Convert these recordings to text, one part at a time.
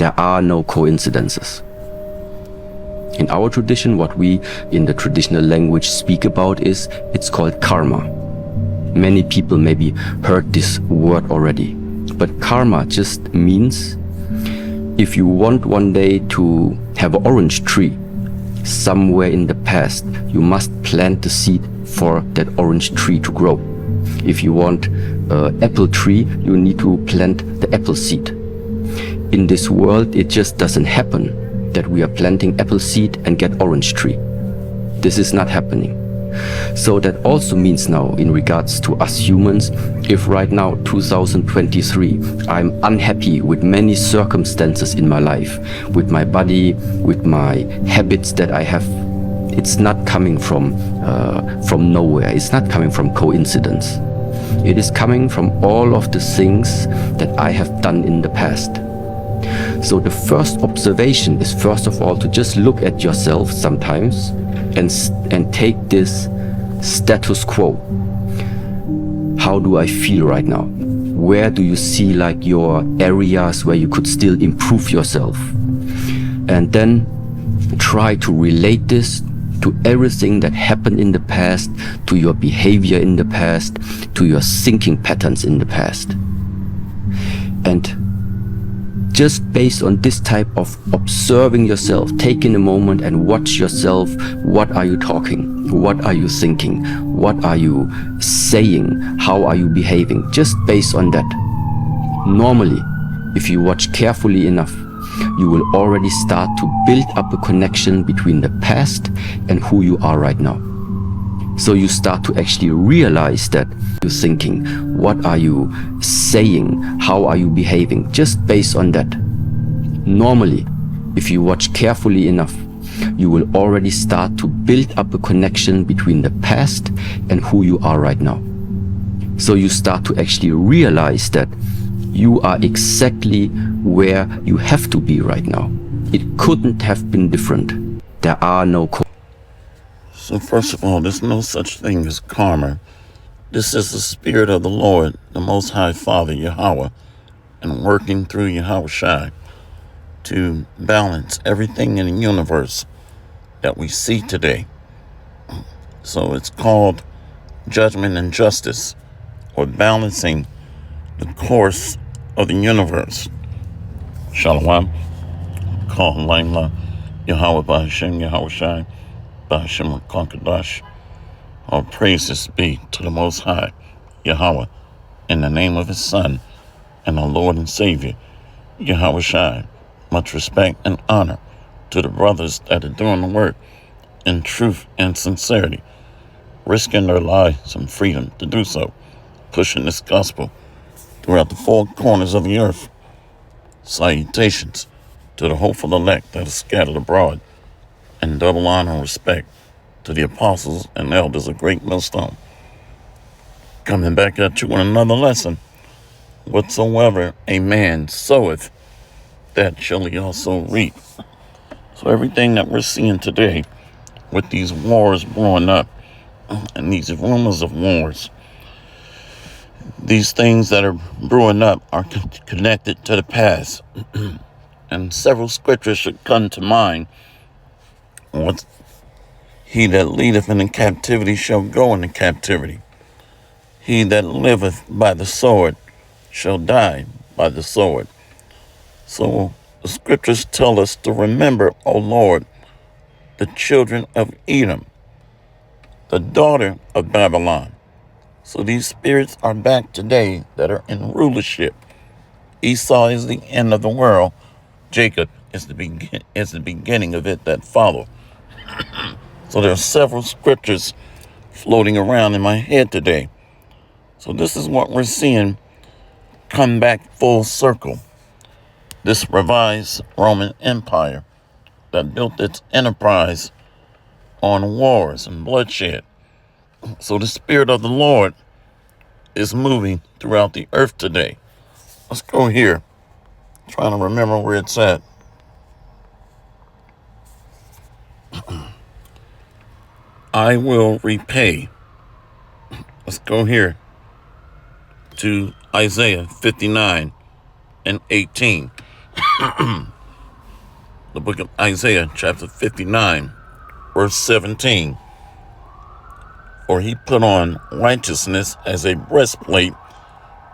There are no coincidences. In our tradition, what we in the traditional language speak about it's called karma. Many people maybe heard this word already. But karma just means if you want one day to have an orange tree somewhere in the past, you must plant the seed for that orange tree to grow. If you want an apple tree, you need to plant the apple seed. In this world, it just doesn't happen that we are planting apple seed and get orange tree. This is not happening. So that also means now in regards to us humans, if right now 2023 I'm unhappy with many circumstances in my life, with my body, with my habits that I have, it's not coming from nowhere. It's not coming from coincidence. It is coming from all of the things that I have done in the past. So the first observation is first of all to just look at yourself sometimes and take this status quo. How do I feel right now? Where do you see like your areas where you could still improve yourself? And then try to relate this to everything that happened in the past, to your behavior in the past, to your thinking patterns in the past. And just based on this type of observing yourself, taking a moment and watch yourself. What are you talking? What are you thinking? What are you saying? How are you behaving? Just based on that. Normally, if you watch carefully enough, you will already start to build up a connection between the past and who you are right now. So you start to actually realize that you're thinking, what are you saying, how are you behaving, just based on that. Normally, if you watch carefully enough, you will already start to build up a connection between the past and who you are right now. So you start to actually realize that you are exactly where you have to be right now. It couldn't have been different. There are no So first of all, there's no such thing as karma. This is the Spirit of the Lord, the Most High Father, Yahweh, and working through Yahweh to balance everything in the universe that we see today. So it's called judgment and justice, or balancing the course of the universe. Shalom. Call Laimla, Yahweh Ba'Hashem, Yahweh Shai. Ba'Hashem Konkadash. All praises be to the Most High, Yahweh, in the name of His Son, and our Lord and Savior, Yahweh Shai. Much respect and honor to the brothers that are doing the work in truth and sincerity, risking their lives and freedom to do so, pushing this gospel throughout the four corners of the earth. Salutations to the hopeful elect that are scattered abroad, and double honor and respect to the apostles and elders of Great Millstone. Coming back at you with another lesson. Whatsoever a man soweth, that shall he also reap. So everything that we're seeing today with these wars blowing up and these rumors of wars, these things that are brewing up are connected to the past. And several scriptures should come to mind. What he that leadeth in captivity shall go into captivity. He that liveth by the sword shall die by the sword. So the scriptures tell us to remember, O Lord, the children of Edom, the daughter of Babylon. So these spirits are back today that are in rulership. Esau is the end of the world. Jacob is the beginning of it that follow. So there are several scriptures floating around in my head today. So this is what we're seeing come back full circle. This revised Roman Empire that built its enterprise on wars and bloodshed. So the Spirit of the Lord is moving throughout the earth today. Let's go here. Trying to remember where it's at. I will repay. Let's go here to Isaiah 59 and 18. The book of Isaiah, chapter 59, verse 17. For he put on righteousness as a breastplate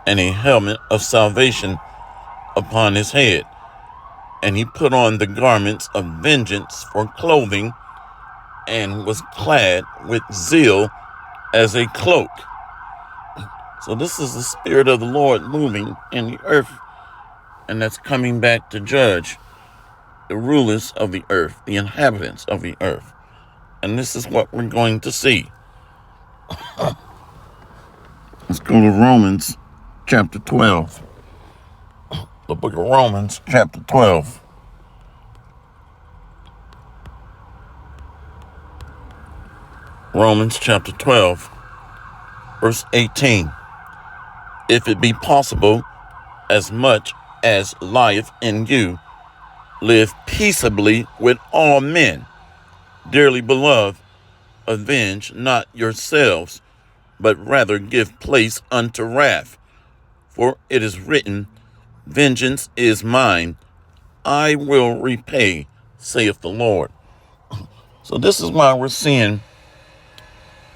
and a helmet of salvation upon his head. And he put on the garments of vengeance for clothing and was clad with zeal as a cloak. So this is the Spirit of the Lord moving in the earth, and that's coming back to judge the rulers of the earth, the inhabitants of the earth. And this is what we're going to see. Let's go to Romans chapter 12. The book of Romans chapter 12. Romans chapter 12, verse 18. If it be possible, as much as lieth in you, live peaceably with all men. Dearly beloved, avenge not yourselves, but rather give place unto wrath. For it is written, vengeance is mine, I will repay, saith the Lord. So this is why we're seeing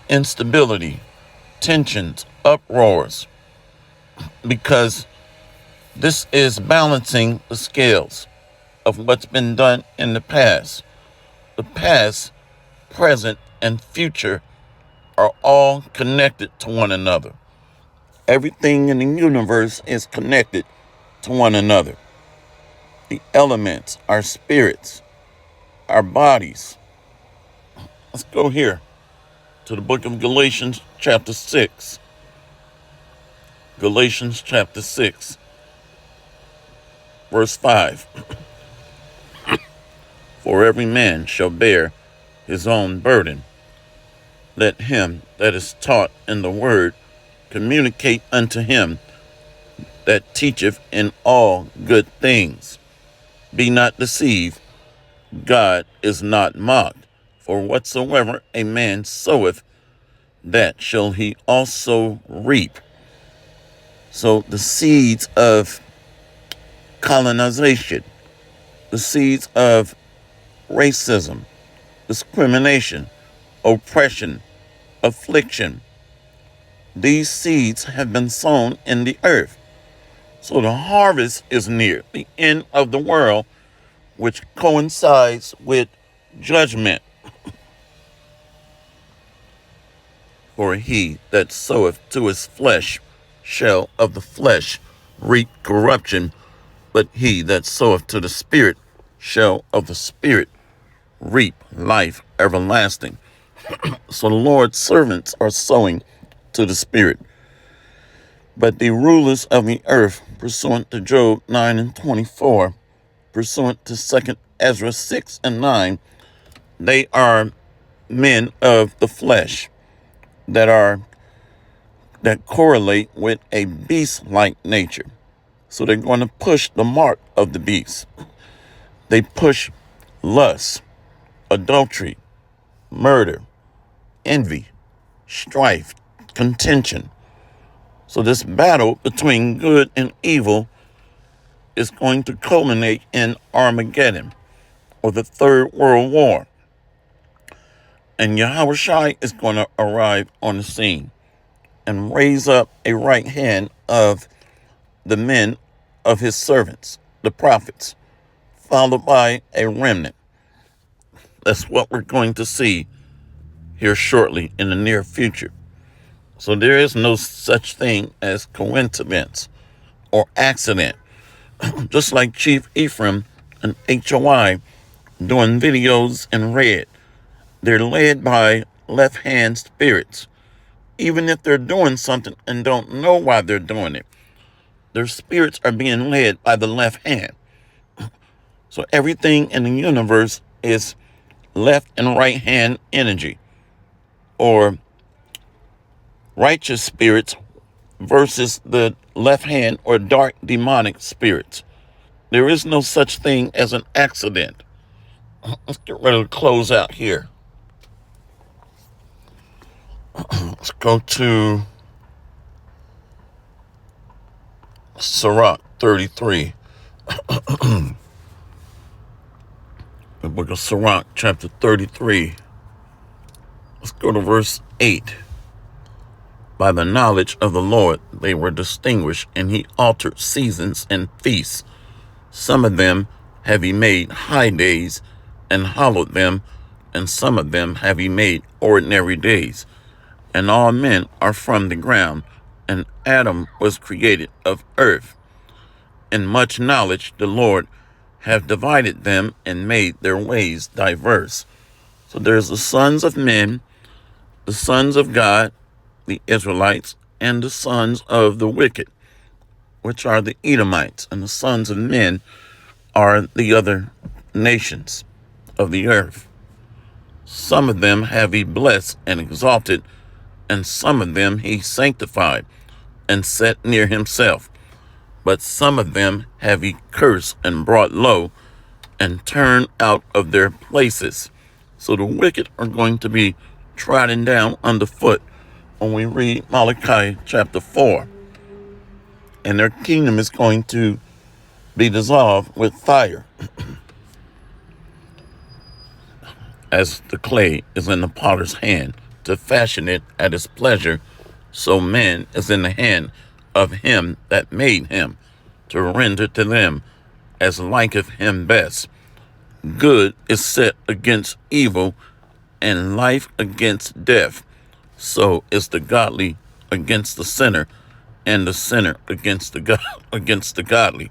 instability, tensions, uproars, because this is balancing the scales of what's been done in the past. The past, present, and future are all connected to one another. Everything in the universe is connected to one another. The elements, our spirits, our bodies. Let's go here to the book of Galatians chapter 6. Galatians chapter 6, verse 5. For every man shall bear his own burden. Let him that is taught in the word communicate unto him that teacheth in all good things. Be not deceived, God is not mocked. For whatsoever a man soweth, that shall he also reap. So the seeds of colonization, the seeds of racism, discrimination, oppression, affliction, these seeds have been sown in the earth. So the harvest is near, the end of the world, which coincides with judgment. For he that soweth to his flesh shall of the flesh reap corruption, but he that soweth to the Spirit shall of the Spirit reap life everlasting. So the Lord's servants are sowing to the Spirit. But the rulers of the earth, pursuant to Job 9 and 24, pursuant to 2 Ezra 6 and 9, they are men of the flesh that correlate with a beast-like nature. So they're going to push the mark of the beast. They push lust, adultery, murder, envy, strife, contention. So this battle between good and evil is going to culminate in Armageddon, or the Third World War. And Yahushua is going to arrive on the scene and raise up a right hand of the men of his servants, the prophets, followed by a remnant. That's what we're going to see here shortly in the near future. So there is no such thing as coincidence or accident. Just like Chief Ephraim and HOI doing videos in red, they're led by left-hand spirits. Even if they're doing something and don't know why they're doing it, their spirits are being led by the left hand. So everything in the universe is left and right hand energy, or righteous spirits versus the left hand or dark demonic spirits. There is no such thing as an accident. Let's get ready to close out here. Let's go to Sirach 33. The book of Sirach, chapter 33. Let's go to verse 8. By the knowledge of the Lord they were distinguished, and he altered seasons and feasts. Some of them have he made high days, and hallowed them, and some of them have he made ordinary days. And all men are from the ground, and Adam was created of earth. In much knowledge the Lord have divided them, and made their ways diverse. So there's the sons of men, the sons of God, the Israelites, and the sons of the wicked, which are the Edomites, and the sons of men are the other nations of the earth. Some of them have he blessed and exalted, and some of them he sanctified and set near himself. But some of them have he cursed and brought low, and turned out of their places. So the wicked are going to be trodden down underfoot when we read Malachi chapter 4. And their kingdom is going to be dissolved with fire, as the clay is in the potter's hand to fashion it at his pleasure, so man is in the hand of him that made him, to render to them as liketh him best. Good is set against evil, and life against death. So is the godly against the sinner, and the sinner against the godly.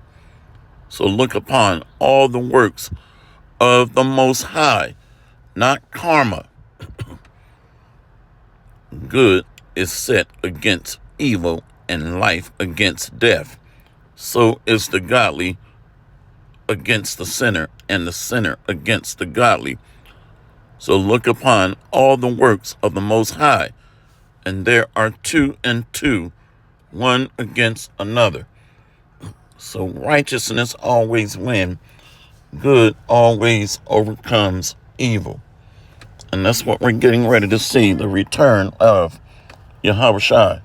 So look upon all the works of the Most High, not karma. Good is set against evil, and life against death. So is the godly against the sinner, and the sinner against the godly. So look upon all the works of the Most High, and there are 2 and 2, one against another. So righteousness always wins. Good always overcomes evil. And that's what we're getting ready to see, the return of Yahushua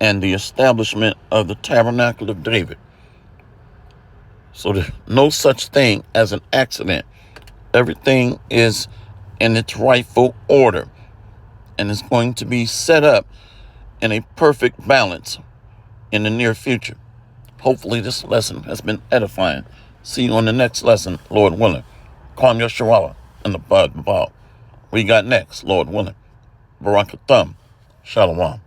and the establishment of the tabernacle of David. So there's no such thing as an accident. Everything is in its rightful order, and it's going to be set up in a perfect balance in the near future. Hopefully this lesson has been edifying. See you on the next lesson, Lord willing. Kwam Yashawala and the Bud Ball. We got next, Lord willing. Barakathum. Shalom.